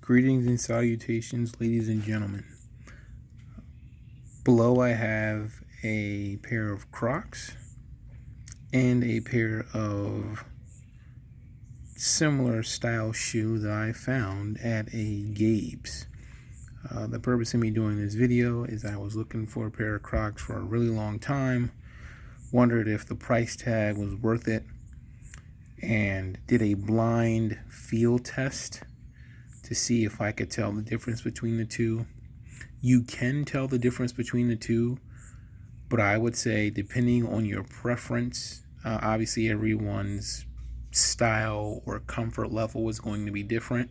Greetings and salutations, ladies and gentlemen. Below I have a pair of Crocs and a pair of similar style shoe that I found at a Gabe's. The purpose of me doing this video is I was looking for a pair of Crocs for a really long time, wondered if the price tag was worth it, and did a blind feel test to see if I could tell the difference between the two. You can tell the difference between the two, but I would say depending on your preference, obviously everyone's style or comfort level is going to be different.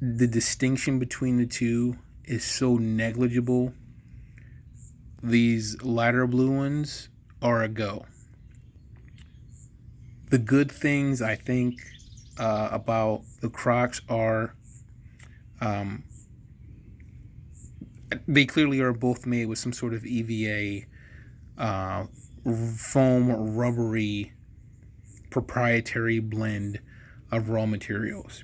The distinction between the two is so negligible. These lighter blue ones are a go. The good things I think about the Crocs are they clearly are both made with some sort of EVA foam rubbery proprietary blend of raw materials.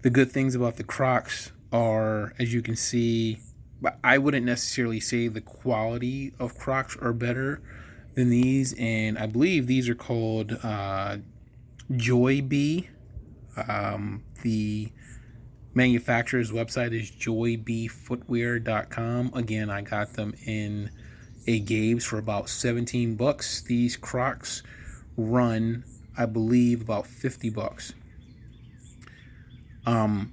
The good things about the Crocs are, as you can see, I wouldn't necessarily say the quality of Crocs are better than these, and I believe these are called Joybees. The manufacturer's website is joybeesfootwear.com. Again, I got them in a Gabe's for about $17. These Crocs run, I believe, about $50. The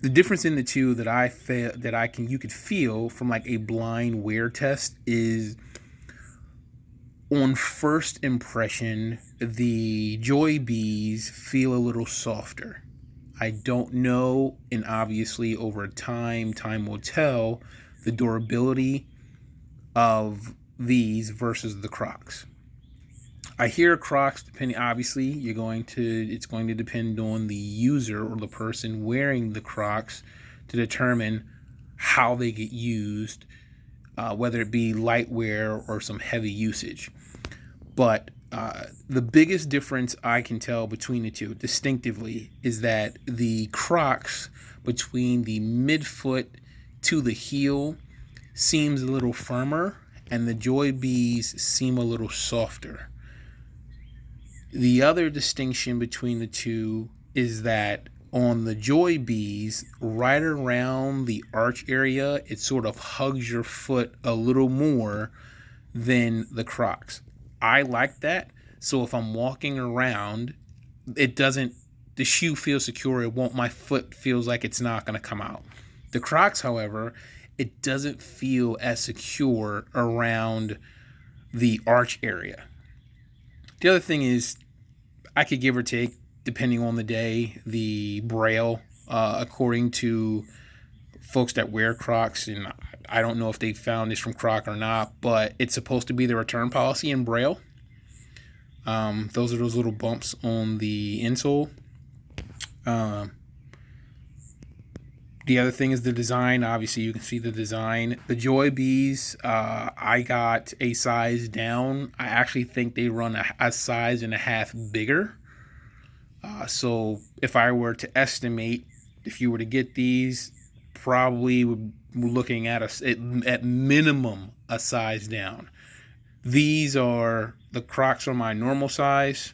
difference in the two that you could feel from like a blind wear test is, on first impression, the Joybees feel a little softer. I don't know, and obviously over time will tell the durability of these versus the Crocs. I hear Crocs, depending, obviously, it's going to depend on the user or the person wearing the Crocs to determine how they get used, whether it be light wear or some heavy usage. But the biggest difference I can tell between the two distinctively is that the Crocs, between the midfoot to the heel, seems a little firmer, and the Joybees seem a little softer. The other distinction between the two is that on the Joybees, right around the arch area, it sort of hugs your foot a little more than the Crocs. I like that. So if I'm walking around, the shoe feels secure. My foot feels like it's not going to come out. The Crocs, however, it doesn't feel as secure around the arch area. The other thing is, I could give or take, depending on the day, the braille, according to folks that wear Crocs, and I don't know if they found this from Croc or not, but it's supposed to be the return policy in braille. Those are those little bumps on the insole. The other thing is the design. Obviously, you can see the design. The Joybees, I got a size down. I actually think they run a size and a half bigger. So if I were to estimate, if you were to get these, probably we're looking at at minimum a size down. The Crocs are my normal size.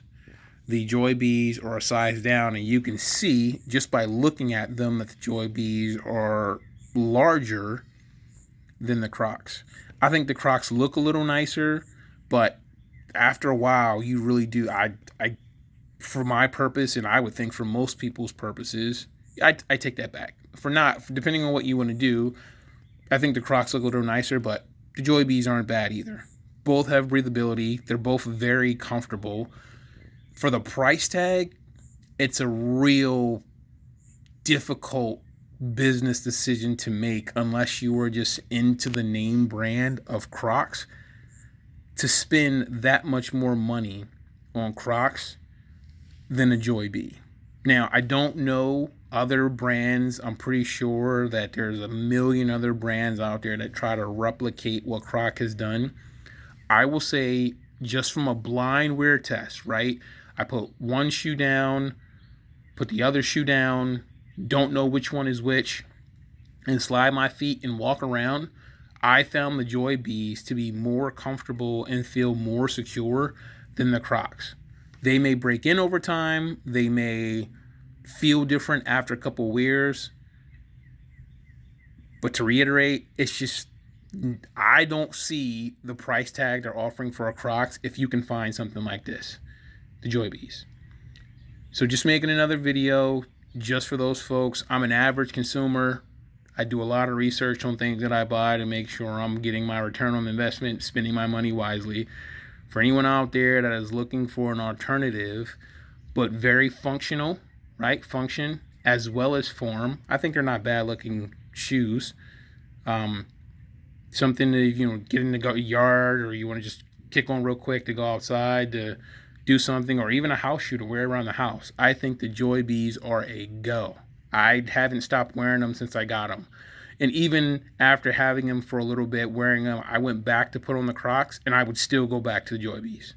The Joybees are a size down, and you can see just by looking at them that the Joybees are larger than the Crocs. I think the Crocs look a little nicer, but after a while, you really do. For my purpose, and I would think for most people's purposes, I take that back. Depending on what you want to do, I think the Crocs look a little nicer, but the Joybees aren't bad either. Both have breathability. They're both very comfortable. For the price tag, it's a real difficult business decision to make unless you were just into the name brand of Crocs, to spend that much more money on Crocs than a Joybee. Now, I don't know other brands. I'm pretty sure that there's a million other brands out there that try to replicate what Croc has done. I will say, just from a blind wear test, right? I put one shoe down, put the other shoe down, don't know which one is which, and slide my feet and walk around, I found the Joybees to be more comfortable and feel more secure than the Crocs. They may break in over time, they may feel different after a couple wears, but to reiterate, it's just, I don't see the price tag they're offering for a Crocs if you can find something like this, the Joybees. So just making another video just for those folks. I'm an average consumer. I do a lot of research on things that I buy to make sure I'm getting my return on investment, spending my money wisely. For anyone out there that is looking for an alternative, but very functional, right? Function as well as form. I think they're not bad looking shoes. Something to, get in the yard, or you want to just kick on real quick to go outside to do something, or even a house shoe to wear around the house. I think the Joybees are a go. I haven't stopped wearing them since I got them. And even after having them for a little bit, wearing them, I went back to put on the Crocs, and I would still go back to the Joybees.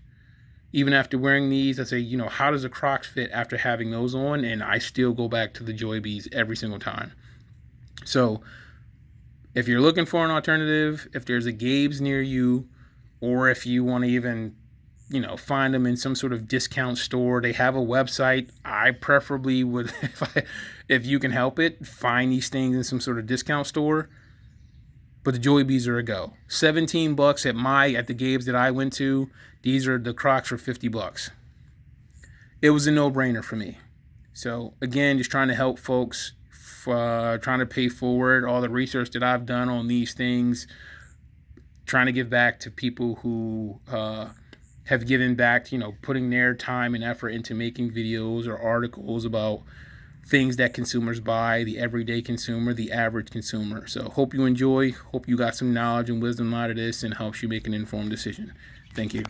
Even after wearing these, I say, how does the Crocs fit after having those on? And I still go back to the Joybees every single time. So if you're looking for an alternative, if there's a Gabe's near you, or if you want to even, find them in some sort of discount store, they have a website. I preferably would, if you can help it, find these things in some sort of discount store. But the Joybees are a go. $17 at the Gabe's that I went to. These are the Crocs for $50. It was a no-brainer for me. So again, just trying to help folks, trying to pay forward all the research that I've done on these things, trying to give back to people who have given back, putting their time and effort into making videos or articles about things that consumers buy, the everyday consumer, the average consumer. So hope you enjoy, hope you got some knowledge and wisdom out of this and helps you make an informed decision. Thank you.